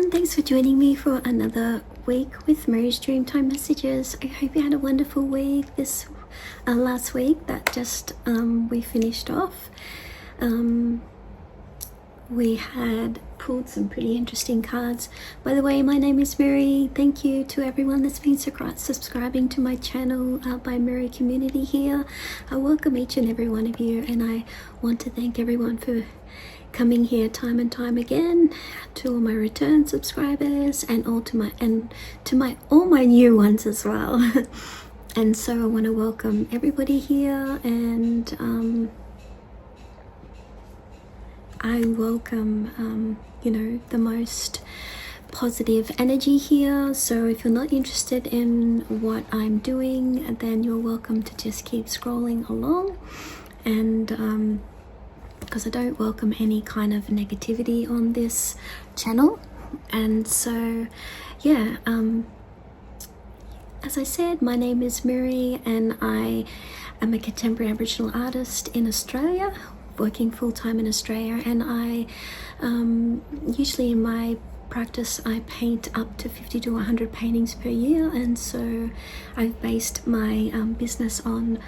everyone, thanks for joining me for another week with Mirree's Dreamtime Messages. I hope you had a wonderful week this last week that just we finished off. We had pulled some pretty interesting cards. By the way, my name is Mirree. Thank you to everyone that's been subscribing to my channel by Mirree community here. I welcome each and every one of you, and I want to thank everyone for coming here time and time again, to all my return subscribers and all my new ones as well. And so I want to welcome everybody here, and I welcome the most positive energy here. So if you're not interested in what I'm doing, then you're welcome to just keep scrolling along, and because I don't welcome any kind of negativity on this channel. And so yeah, as I said, my name is Mirree, and I am a contemporary Aboriginal artist in Australia, working full-time in Australia. And I usually in my practice I paint up to 50 to 100 paintings per year, and so I've based my business on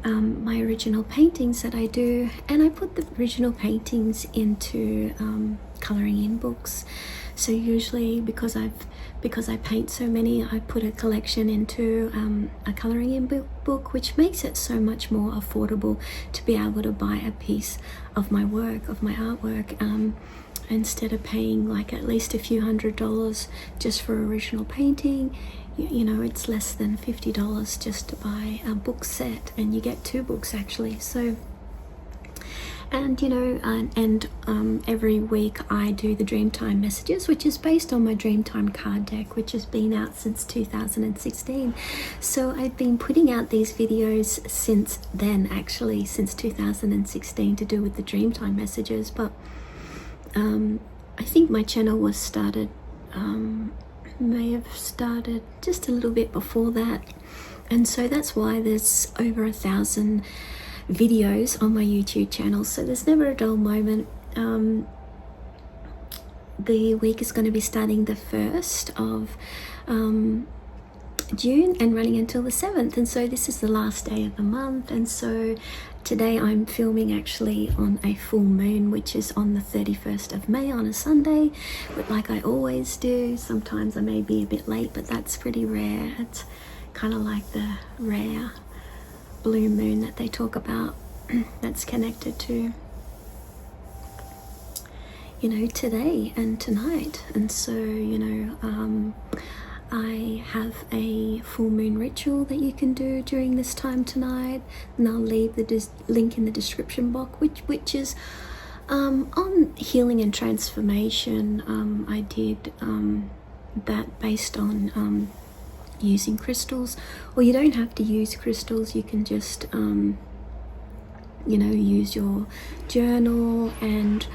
my original paintings that I do, and I put the original paintings into colouring in books. So usually because I paint so many, I put a collection into a colouring in book, which makes it so much more affordable to be able to buy a piece of my work, of my artwork, instead of paying like at least a few $100s just for original painting. You know, it's less than $50 just to buy a book set, and you get 2 books actually. So, and every week I do the Dreamtime Messages, which is based on my Dreamtime card deck, which has been out since 2016. So I've been putting out these videos since then, actually since 2016, to do with the Dreamtime Messages. But I think my channel was started may have started just a little bit before that, and so that's why there's over 1,000 videos on my YouTube channel. So there's never a dull moment. The week is going to be starting the 1st of June and running until the 7th, and so this is the last day of the month. And so today I'm filming actually on a full moon, which is on the 31st of May on a Sunday, but like I always do. Sometimes I may be a bit late, but that's pretty rare. It's kind of like the rare blue moon that they talk about that's connected to today and tonight. And so I have a full moon ritual that you can do during this time tonight, and I'll leave the link in the description box, which is on healing and transformation. I did that based on using crystals, or you don't have to use crystals. You can just use your journal and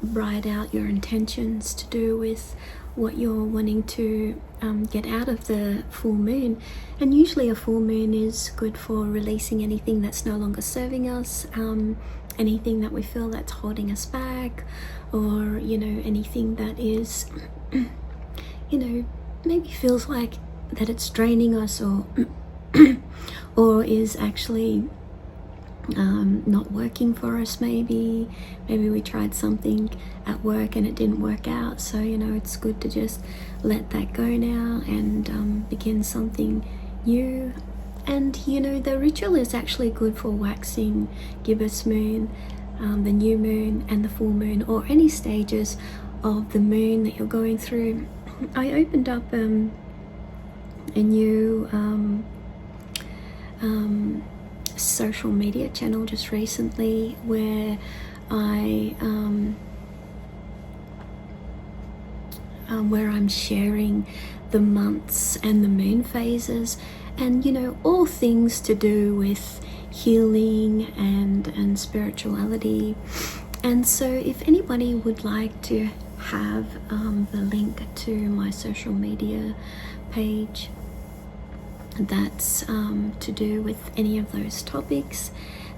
write out your intentions to do with what you're wanting to get out of the full moon. And usually a full moon is good for releasing anything that's no longer serving us, anything that we feel that's holding us back, or anything that is maybe feels like that it's draining us, or or is actually not working for us. Maybe we tried something at work and it didn't work out, so it's good to just let that go now and begin something new. And the ritual is actually good for waxing, gibbous moon, the new moon and the full moon, or any stages of the moon that you're going through. I opened up a new social media channel just recently, where I'm sharing the months and the moon phases, and all things to do with healing and spirituality. And so if anybody would like to have the link to my social media page that's to do with any of those topics,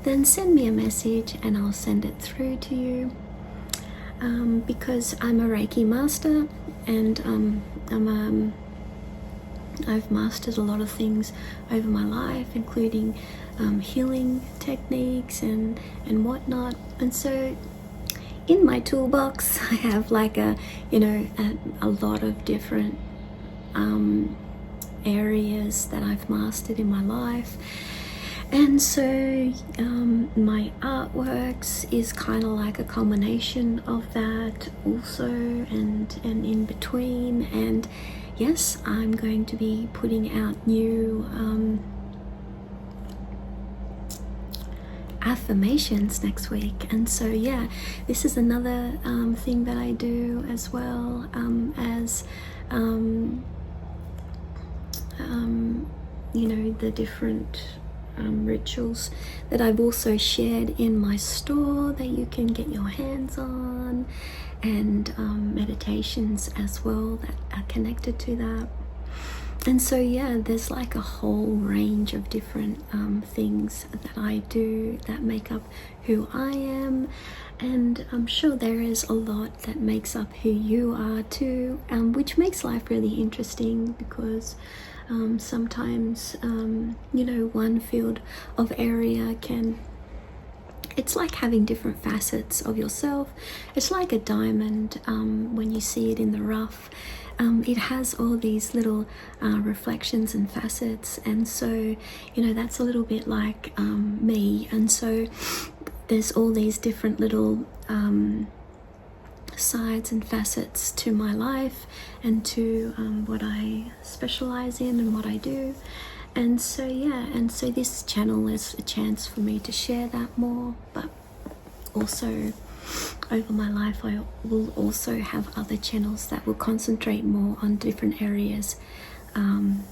then send me a message and I'll send it through to you. because I'm a Reiki master, and I've mastered a lot of things over my life, including healing techniques and whatnot. And so in my toolbox I have like a lot of different areas that I've mastered in my life. And so my artworks is kind of like a culmination of that also, and in between. And yes, I'm going to be putting out new affirmations next week. And so yeah, this is another thing that I do, as well as the different rituals that I've also shared in my store that you can get your hands on, and meditations as well that are connected to that. And so yeah, there's like a whole range of different things that I do that make up who I am, and I'm sure there is a lot that makes up who you are too, which makes life really interesting, because sometimes one field of area it's like having different facets of yourself. It's like a diamond. When you see it in the rough, it has all these little reflections and facets, and so that's a little bit like me. And so there's all these different little sides and facets to my life, and to what I specialize in and what I do. And so yeah, and so this channel is a chance for me to share that more, but also over my life I will also have other channels that will concentrate more on different areas than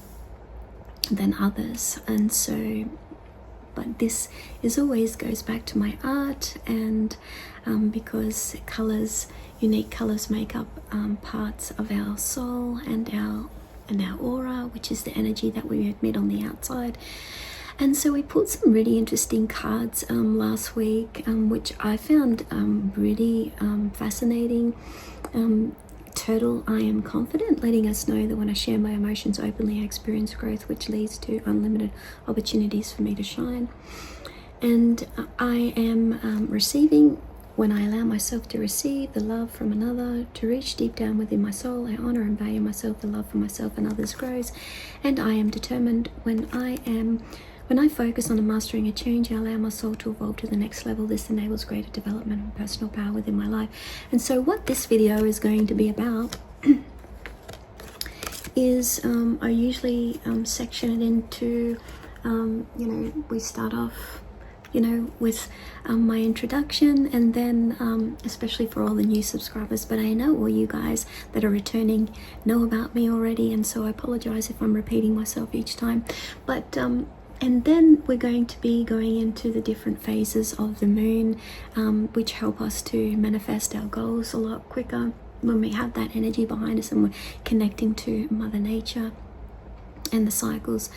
others. And so, but this always goes back to my art, and because unique colors make up parts of our soul and our aura, which is the energy that we emit on the outside. And so we put some really interesting cards last week, which I found really fascinating. Turtle, I am confident, letting us know that when I share my emotions openly, I experience growth, which leads to unlimited opportunities for me to shine. And I am receiving. When I allow myself to receive the love from another, to reach deep down within my soul, I honor and value myself. The love for myself and others grows, and I am determined. When I focus on mastering a change, I allow my soul to evolve to the next level. This enables greater development and personal power within my life. And so what this video is going to be about is I usually section it into, we start off with my introduction, and then especially for all the new subscribers, but I know all you guys that are returning know about me already, and so I apologize if I'm repeating myself each time. But and then we're going to be going into the different phases of the moon, which help us to manifest our goals a lot quicker when we have that energy behind us and we're connecting to Mother Nature and the cycles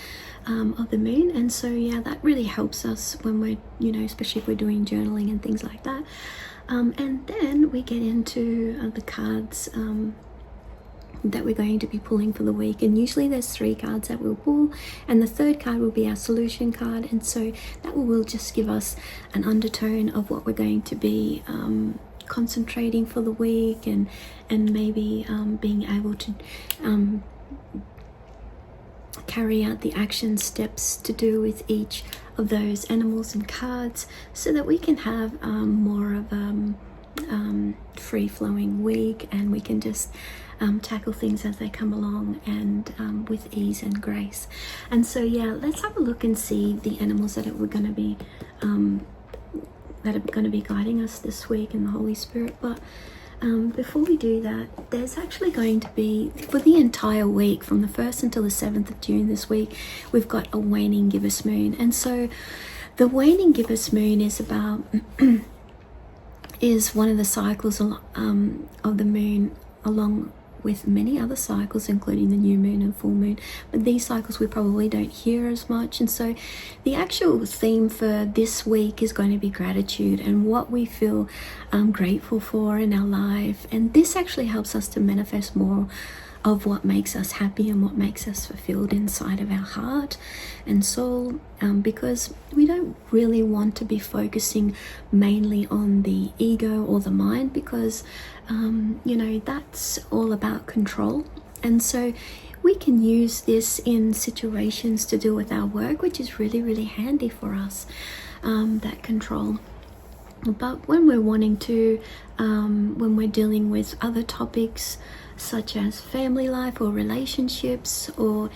of the moon. And so yeah, that really helps us when we're especially if we're doing journaling and things like that. And then we get into the cards that we're going to be pulling for the week, and usually there's 3 cards that we'll pull, and the 3rd card will be our solution card. And so that will just give us an undertone of what we're going to be concentrating for the week, and maybe being able to carry out the action steps to do with each of those animals and cards, so that we can have more of a free-flowing week, and we can just tackle things as they come along, and with ease and grace. And so yeah, let's have a look and see the animals that we're going to be guiding us this week in the Holy Spirit. But before we do that, there's actually going to be, for the entire week, from the 1st until the 7th of June this week, we've got a waning gibbous moon. And so the waning gibbous moon is about is one of the cycles of the moon along with many other cycles, including the new moon and full moon, but these cycles we probably don't hear as much. And so the actual theme for this week is going to be gratitude and what we feel grateful for in our life. And this actually helps us to manifest more of what makes us happy and what makes us fulfilled inside of our heart and soul, because we don't really want to be focusing mainly on the ego or the mind, because you know, that's all about control. And so we can use this in situations to do with our work, which is really, really handy for us, that control. But when we're wanting to, when we're dealing with other topics such as family life or relationships, or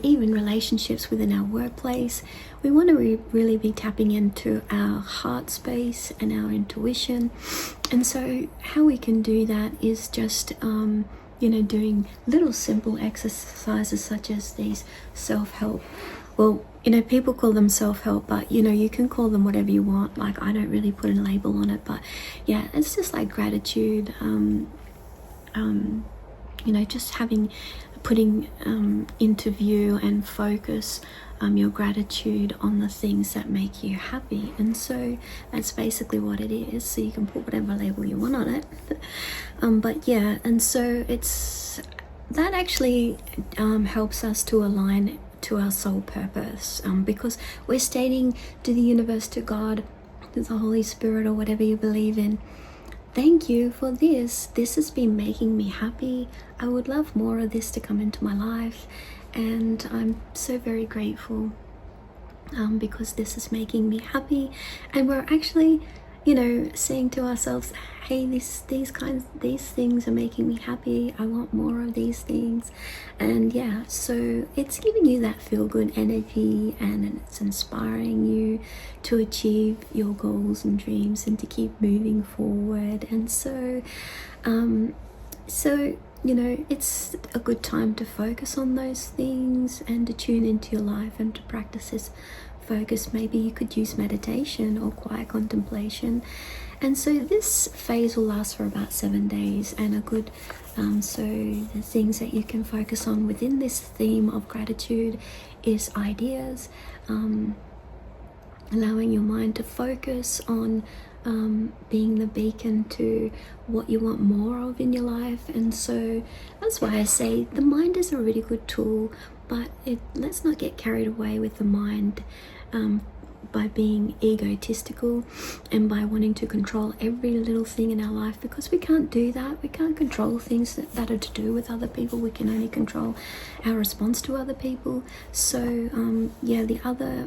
even relationships within our workplace, we want to really be tapping into our heart space and our intuition. And so how we can do that is just you know, doing little simple exercises such as these self-help, well, you know, people call them self-help, but you know, you can call them whatever you want. Like, I don't really put a label on it, but yeah, it's just like gratitude, you know, just putting into view and focus your gratitude on the things that make you happy. And so that's basically what it is. So you can put whatever label you want on it. But yeah, and so that actually helps us to align to our soul purpose, because we're stating to the universe, to God, to the Holy Spirit, or whatever you believe in, thank you for this. This has been making me happy. I would love more of this to come into my life. And I'm so very grateful because this is making me happy. And we're actually, you know, saying to ourselves, hey, these things are making me happy. I want more of these things. And yeah, so it's giving you that feel-good energy, and it's inspiring you to achieve your goals and dreams and to keep moving forward. And so you know, it's a good time to focus on those things and to tune into your life and to practice this focus. Maybe you could use meditation or quiet contemplation. And so this phase will last for about 7 days, and a good so the things that you can focus on within this theme of gratitude is ideas, allowing your mind to focus on being the beacon to what you want more of in your life. And so that's why I say the mind is a really good tool, but let's not get carried away with the mind by being egotistical and by wanting to control every little thing in our life, because we can't do that. We can't control things that are to do with other people. We can only control our response to other people. So yeah, the other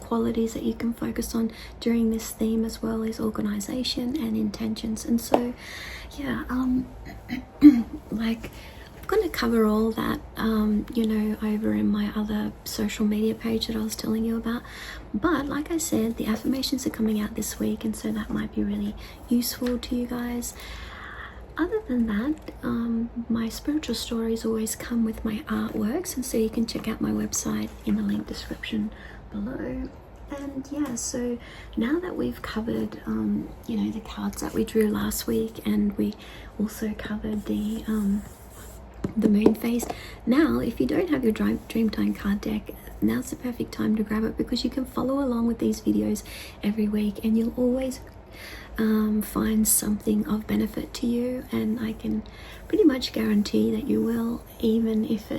qualities that you can focus on during this theme as well is organization and intentions. And so yeah, like, I'm going to cover all that you know, over in my other social media page that I was telling you about. But like I said, the affirmations are coming out this week, and so that might be really useful to you guys. Other than that, my spiritual stories always come with my artworks, and so you can check out my website in the link description below. And yeah, so now that we've covered you know, the cards that we drew last week, and we also covered the moon phase, now if you don't have your Dreamtime card deck, now's the perfect time to grab it, because you can follow along with these videos every week, and you'll always find something of benefit to you. And I can pretty much guarantee that you will, even if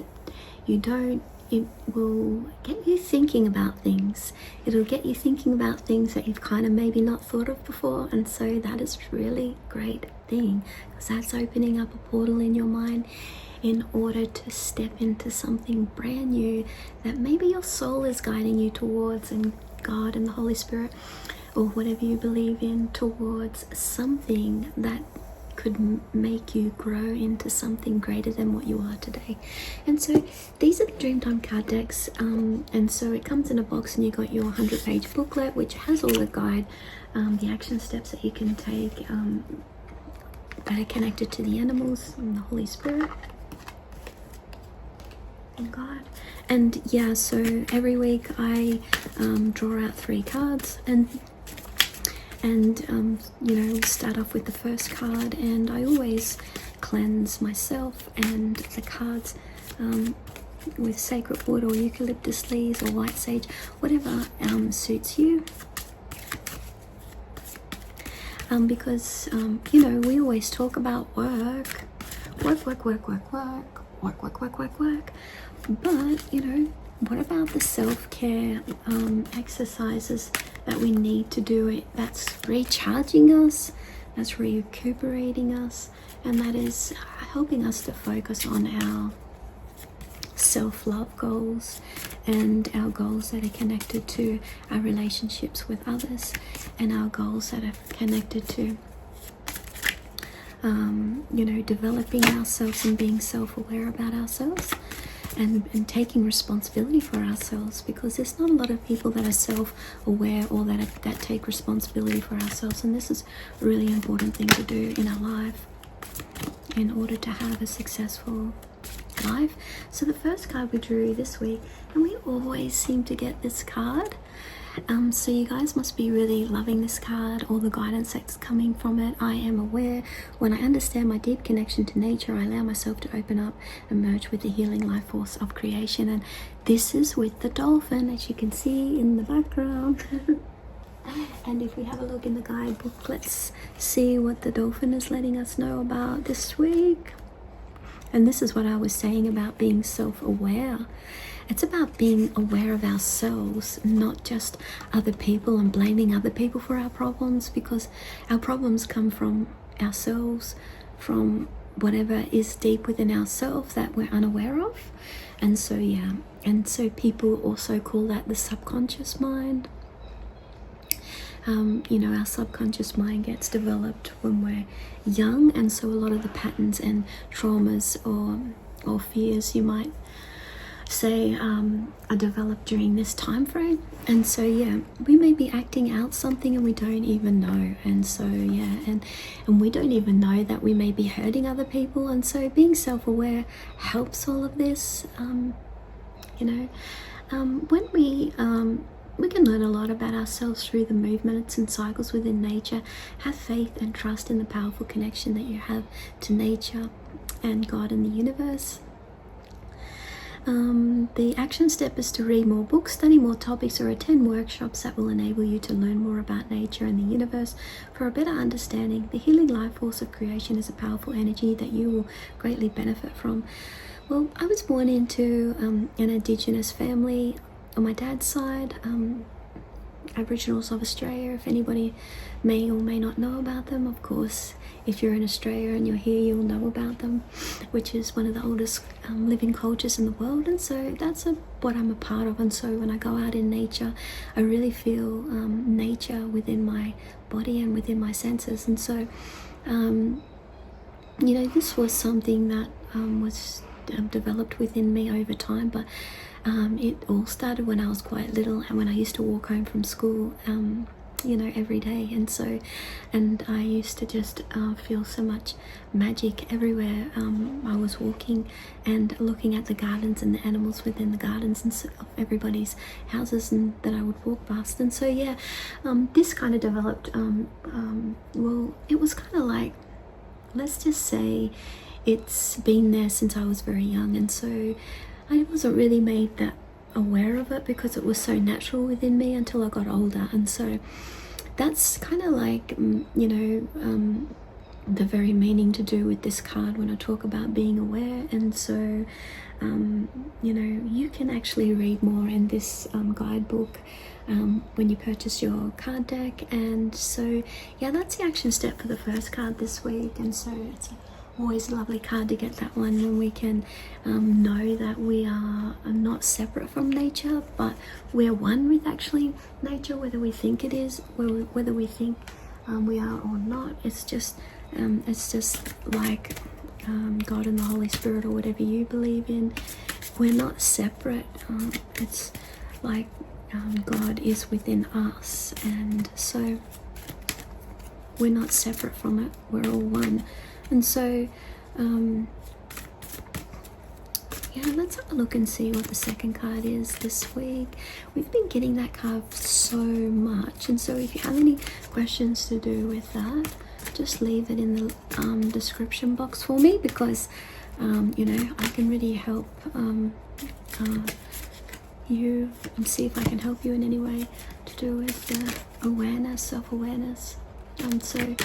you don't. It will get you thinking about things. It'll get you thinking about things that you've kind of maybe not thought of before. And so that is really great thing, because that's opening up a portal in your mind in order to step into something brand new that maybe your soul is guiding you towards, and God and the Holy Spirit, or whatever you believe in, towards something that could make you grow into something greater than what you are today. And so these are the Dreamtime card decks, and so it comes in a box, and you got your 100-page booklet, which has all the guide, the action steps that you can take that are connected to the animals and the Holy Spirit and God. And yeah, so every week I draw out 3 cards, and And you know, we'll start off with the first card, and I always cleanse myself and the cards with sacred wood or eucalyptus leaves or white sage, whatever suits you. Because you know, we always talk about work, but you know, what about the self-care exercises that we need to do it, that's recharging us, that's recuperating us, and that is helping us to focus on our self-love goals and our goals that are connected to our relationships with others, and our goals that are connected to you know, developing ourselves and being self-aware about ourselves, and taking responsibility for ourselves, because there's not a lot of people that are self-aware or that take responsibility for ourselves, and this is a really important thing to do in our life in order to have a successful life. So the first card we drew this week, and we always seem to get this card, so you guys must be really loving this card, all the guidance that's coming from it. I am aware. When I understand my deep connection to nature, I allow myself to open up and merge with the healing life force of creation. And this is with the dolphin, as you can see in the background. And if we have a look in the guidebook, let's see what the dolphin is letting us know about this week. And this is what I was saying about being self-aware. It's about being aware of ourselves, not just other people and blaming other people for our problems, because our problems come from ourselves, from whatever is deep within ourselves that we're unaware of. And so, yeah, and so people also call that the subconscious mind. You know, our subconscious mind gets developed when we're young, and so a lot of the patterns and traumas or fears, you might say, are developed during this time frame. And so, yeah, we may be acting out something and we don't even know. And so, yeah, and we don't even know that we may be hurting other people. And so being self-aware helps all of this. You know, when we can learn a lot about ourselves through the movements and cycles within nature. Have faith and trust in the powerful connection that you have to nature and God and the universe. The action step is to read more books, study more topics, or attend workshops that will enable you to learn more about nature and the universe for a better understanding. The healing life force of creation is a powerful energy that you will greatly benefit from. Well, I was born into an Indigenous family on my dad's side, Aboriginals of Australia. If anybody may or may not know about them, of course, if you're in Australia and you're here, you'll know about them, which is one of the oldest living cultures in the world. And so that's what I'm a part of. And so when I go out in nature, I really feel nature within my body and within my senses. And so, you know, this was something that was developed within me over time, but it all started when I was quite little, and when I used to walk home from school, you know, every day. And so, and I used to just feel so much magic everywhere I was walking, and looking at the gardens and the animals within the gardens and of everybody's houses and that I would walk past. And so, yeah, this kind of developed, well, it was kind of like, let's just say it's been there since I was very young. And so I wasn't really made that aware of it because it was so natural within me until I got older. And so that's kind of like, you know, the very meaning to do with this card when I talk about being aware. And so, you know, you can actually read more in this guidebook when you purchase your card deck. And so, yeah, that's the action step for the first card this week. And so it's always a lovely card to get that one, when we can know that we are not separate from nature, but we're one with actually nature, whether we think it is, whether we think we are or not. It's just like God and the Holy Spirit, or whatever you believe in. We're not separate. It's like God is within us, and so we're not separate from it. We're all one. And so, Yeah, let's have a look and see what the second card is this week. We've been getting that card so much, and so if you have any questions to do with that, just leave it in the description box for me, because you know, I can really help you, and see if I can help you in any way to do with awareness, self-awareness. So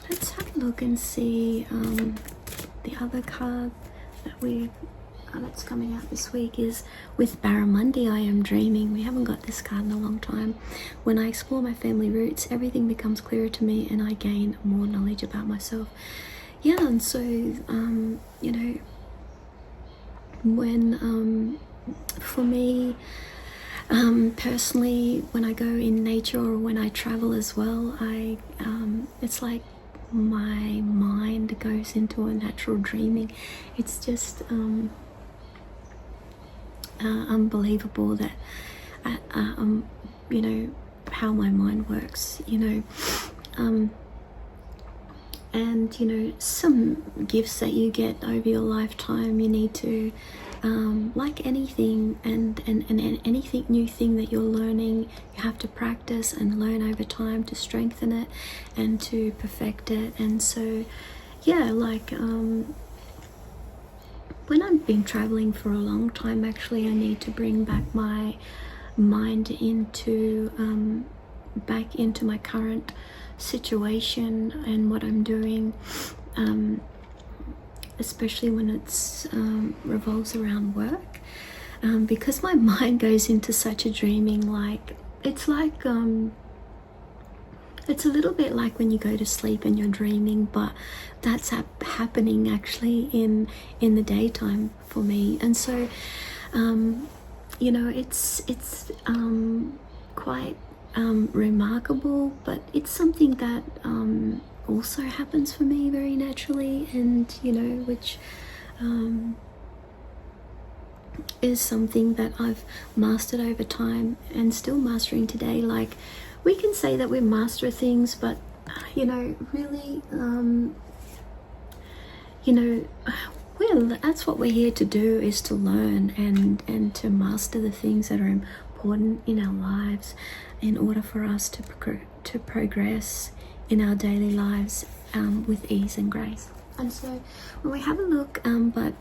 let's have a look and see the other card that that's coming out this week is with Barramundi. I am dreaming. We haven't got this card in a long time. When I explore my family roots, everything becomes clearer to me and I gain more knowledge about myself. Yeah, and so you know, when for me personally, when I go in nature or when I travel as well, it's like my mind goes into a natural dreaming. It's just unbelievable that you know, how my mind works, you know. And you know, some gifts that you get over your lifetime, you need to like anything, and anything new thing that you're learning, you have to practice and learn over time to strengthen it and to perfect it. And so yeah, like when I've been traveling for a long time, actually I need to bring back my mind into back into my current situation and what I'm doing, especially when it's revolves around work, because my mind goes into such a dreaming, like it's a little bit like when you go to sleep and you're dreaming, but that's happening actually in the daytime for me. And so you know, it's quite remarkable, but it's something that also happens for me very naturally, and you know, which is something that I've mastered over time and still mastering today. Like, we can say that we master things, but you know, really you know, well, that's what we're here to do, is to learn and to master the things that are important in our lives, in order for us to progress in our daily lives with ease and grace. And so when we have a look, but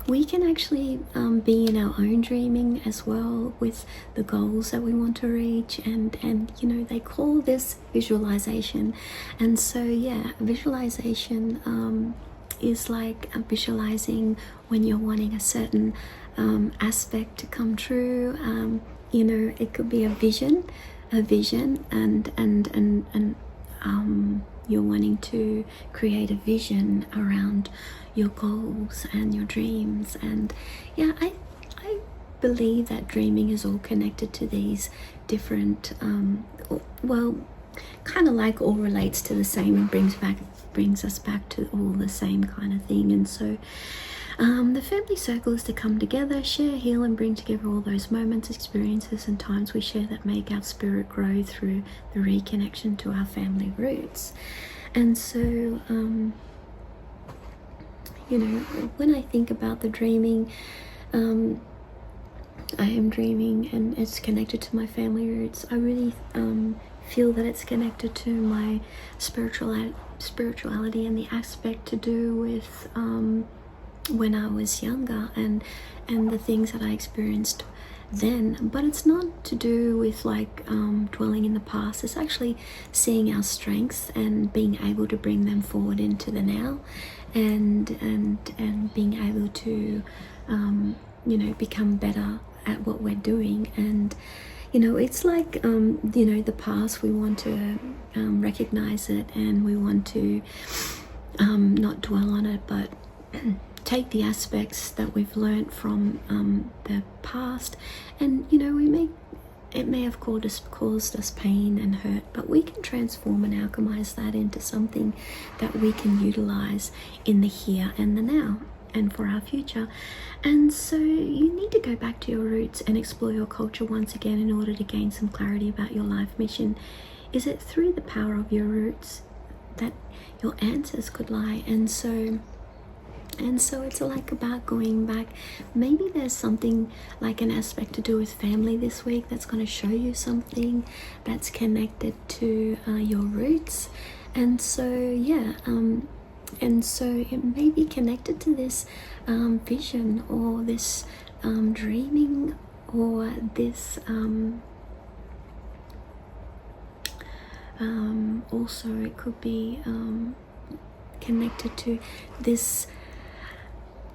we can actually be in our own dreaming as well, with the goals that we want to reach, and you know, they call this visualization. And so yeah, visualization is like visualizing when you're wanting a certain aspect to come true. You know, it could be a vision, and you're wanting to create a vision around your goals and your dreams. And yeah, I believe that dreaming is all connected to these different well, kind of like all relates to the same and brings us back to all the same kind of thing. And so the family circle is to come together, share, heal, and bring together all those moments, experiences, and times we share that make our spirit grow through the reconnection to our family roots. And so, you know, when I think about the dreaming, I am dreaming and it's connected to my family roots. I really feel that it's connected to my spirituality and the aspect to do with when I was younger, and the things that I experienced then. But it's not to do with like dwelling in the past. It's actually seeing our strengths and being able to bring them forward into the now, and being able to you know, become better at what we're doing. And you know, it's like you know, the past, we want to recognize it, and we want to not dwell on it, but take the aspects that we've learned from the past. And you know, it may have caused us pain and hurt, but we can transform and alchemize that into something that we can utilize in the here and the now, and for our future. And so you need to go back to your roots and explore your culture once again in order to gain some clarity about your life mission. Is it through the power of your roots that your answers could lie? And so And so it's like about going back. Maybe there's something like an aspect to do with family this week that's going to show you something that's connected to your roots. And so yeah, and so it may be connected to this vision, or this dreaming, or this also it could be connected to this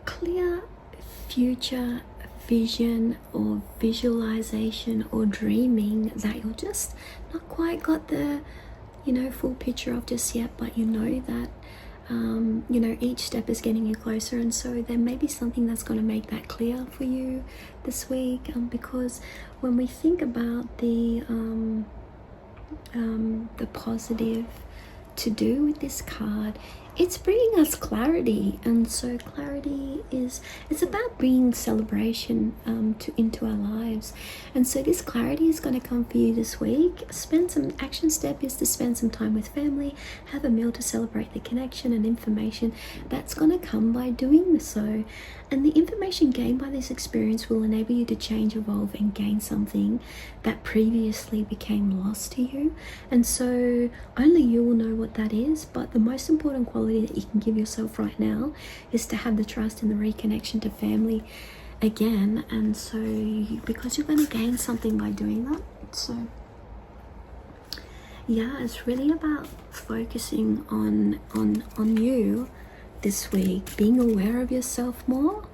clear future vision or visualization or dreaming that you're just not quite got the full picture of just yet, but you know that each step is getting you closer. And so there may be something that's going to make that clear for you this week, because when we think about the positive to do with this card, it's bringing us clarity. And so clarity it's about bringing celebration into our lives. And so this clarity is going to come for you this week. Action step is to spend some time with family, have a meal to celebrate the connection and information that's going to come by doing so. And the information gained by this experience will enable you to change, evolve, and gain something that previously became lost to you. And so only you will know what that is, but the most important quality that you can give yourself right now is to have the trust and the reconnection to family again. And so because you're going to gain something by doing that. So yeah, it's really about focusing on you this week, being aware of yourself more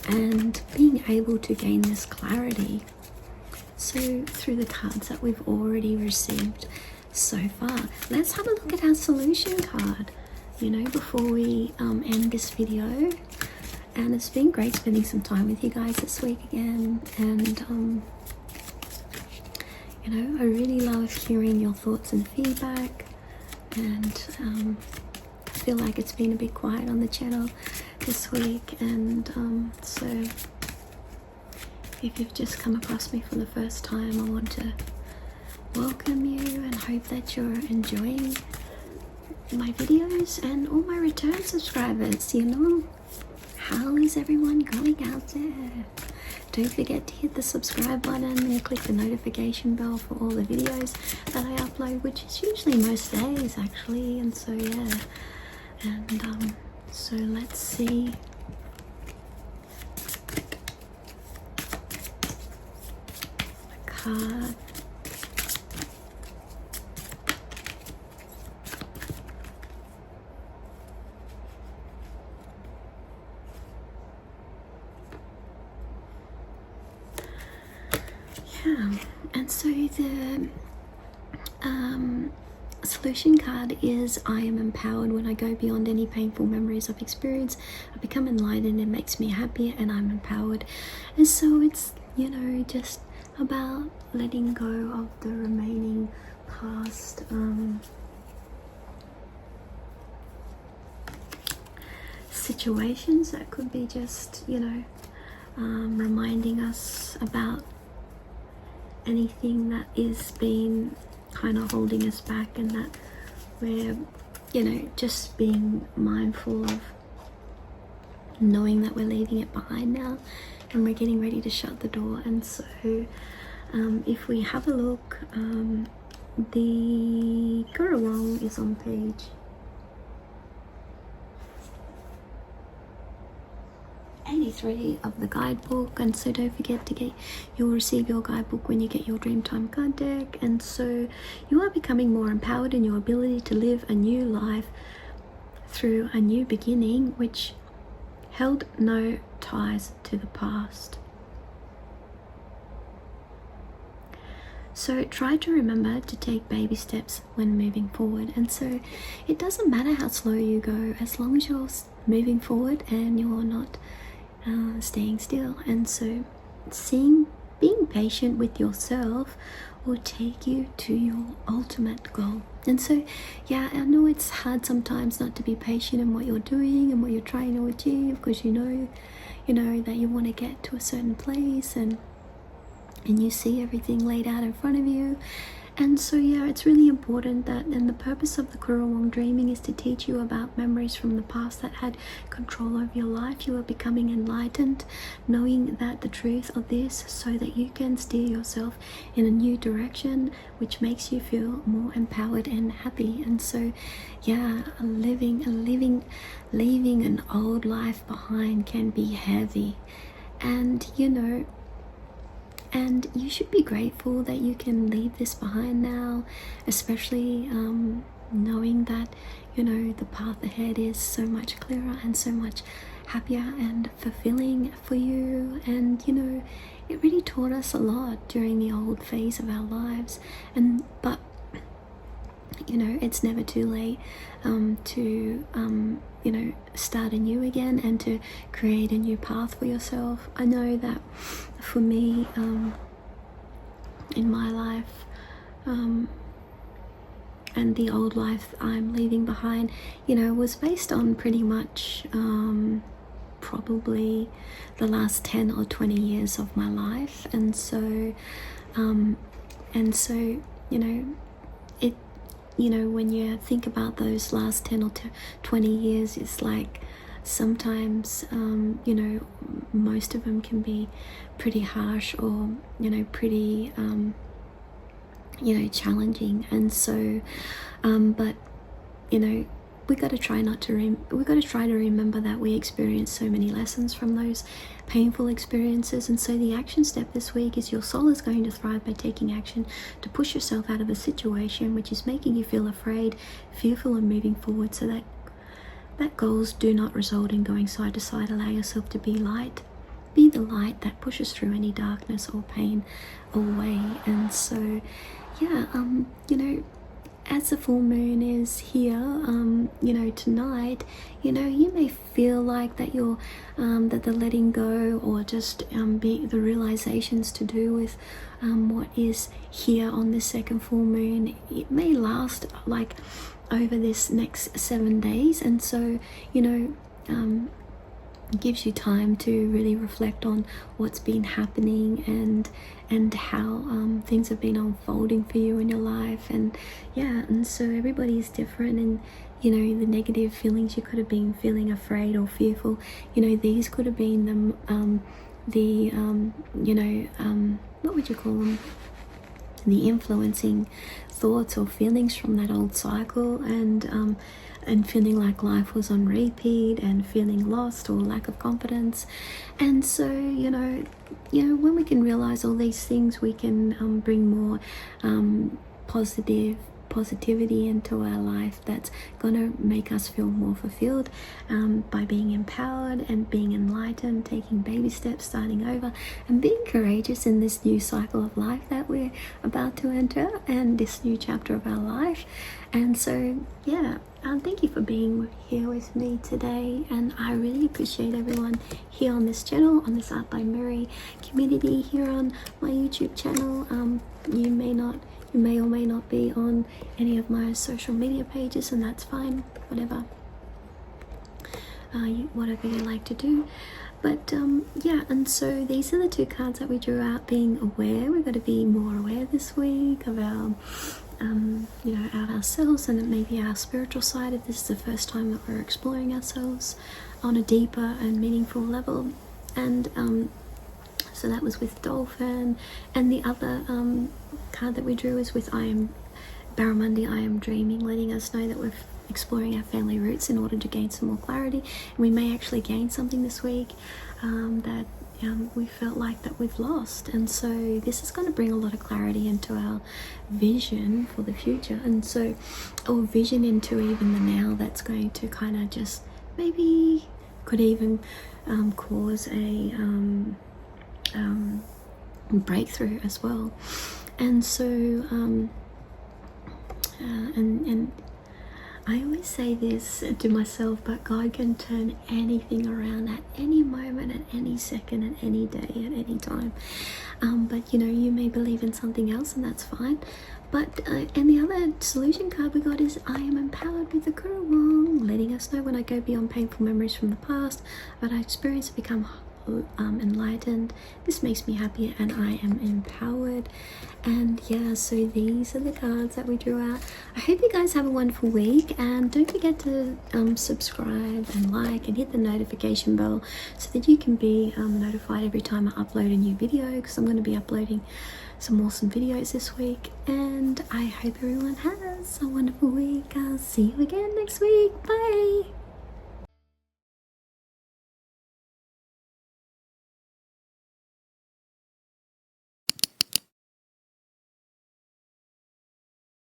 and being able to gain this clarity. So through the cards that we've already received so far, let's have a look at our solution card, before we end this video. And it's been great spending some time with you guys this week again. And I really love hearing your thoughts and feedback. And I feel like it's been a bit quiet on the channel this week. And so if you've just come across me for the first time, I want to welcome you and hope that you're enjoying my videos. And all my return subscribers, how is everyone going out there? Don't forget to hit the subscribe button and click the notification bell for all the videos that I upload, which is usually most days actually. And so yeah, and so let's see the card. Yeah, and so the solution card is I am empowered when I go beyond any painful memories of experience. I become enlightened, it makes me happier, and I'm empowered. And so it's, just about letting go of the remaining past situations that could be just, reminding us about anything that is been kind of holding us back, and that we're just being mindful of knowing that we're leaving it behind now and we're getting ready to shut the door. And so if we have a look, the Gururong is on page 83 of the guidebook. And so don't forget to you'll receive your guidebook when you get your Dreamtime card deck. And so you are becoming more empowered in your ability to live a new life through a new beginning, which held no ties to the past. So try to remember to take baby steps when moving forward. And so it doesn't matter how slow you go, as long as you're moving forward and you're not staying still. And so being patient with yourself will take you to your ultimate goal. And so yeah, I know it's hard sometimes not to be patient in what you're doing and what you're trying to achieve, because you know that you want to get to a certain place, and you see everything laid out in front of you. And so yeah, it's really important that, and the purpose of the Currawong dreaming is to teach you about memories from the past that had control over your life. You are becoming enlightened, knowing that the truth of this, so that you can steer yourself in a new direction, which makes you feel more empowered and happy. And so yeah, leaving an old life behind can be heavy, and and you should be grateful that you can leave this behind now, especially knowing that the path ahead is so much clearer and so much happier and fulfilling for you. And it really taught us a lot during the old phase of our lives, but it's never too late to start anew again and to create a new path for yourself. I know that for me, in my life, and the old life I'm leaving behind, was based on pretty much probably the last 10 or 20 years of my life. And so it when you think about those last 10 or 20 years, it's like sometimes most of them can be pretty harsh, or pretty challenging. And so but we got to try to remember that we experienced so many lessons from those painful experiences. And so the action step this week is your soul is going to thrive by taking action to push yourself out of a situation which is making you feel afraid, fearful, and moving forward, so that goals do not result in going side to side. Allow yourself to be light. Be the light that pushes through any darkness or pain away. And so yeah, as the full moon is here, tonight, you may feel like that you're, that the letting go, or just the realizations to do with what is here on this second full moon, it may last like over this next 7 days. And so, it gives you time to really reflect on what's been happening and how things have been unfolding for you in your life. And so everybody is different, and the negative feelings you could have been feeling, afraid or fearful, these could have been what would you call them, the influencing thoughts or feelings from that old cycle, and feeling like life was on repeat, and feeling lost or lack of confidence. And so when we can realize all these things, we can bring more positivity into our life that's going to make us feel more fulfilled, by being empowered and being enlightened, taking baby steps, starting over, and being courageous in this new cycle of life that we're about to enter, and this new chapter of our life. And so thank you for being here with me today, and I really appreciate everyone here on this channel, on this Art by Mirree community here on my YouTube channel. You may or may not be on any of my social media pages, and that's fine, whatever you like to do. But and so these are the two cards that we drew out. Being aware, we've got to be more aware this week of our of ourselves, and maybe our spiritual side, if this is the first time that we're exploring ourselves on a deeper and meaningful level. And so that was with Dolphin, and the other card that we drew is with Barramundi, I am dreaming, letting us know that we're exploring our family roots in order to gain some more clarity. And we may actually gain something this week that we felt like that we've lost. And so this is going to bring a lot of clarity into our vision for the future, and so, or vision into even the now, that's going to kind of just maybe could even cause a breakthrough as well. And so and I always say this to myself, but God can turn anything around at any moment, at any second, at any day, at any time. But you may believe in something else, and that's fine. But and the other solution card we got is I am empowered with the Currawong, letting us know when I go beyond painful memories from the past, but I experience to become enlightened. This makes me happy and I am empowered. And yeah, so these are the cards that we drew out. I hope you guys have a wonderful week, and don't forget to subscribe and like and hit the notification bell so that you can be notified every time I upload a new video, because I'm going to be uploading some awesome videos this week. And I hope everyone has a wonderful week. I'll see you again next week. Bye.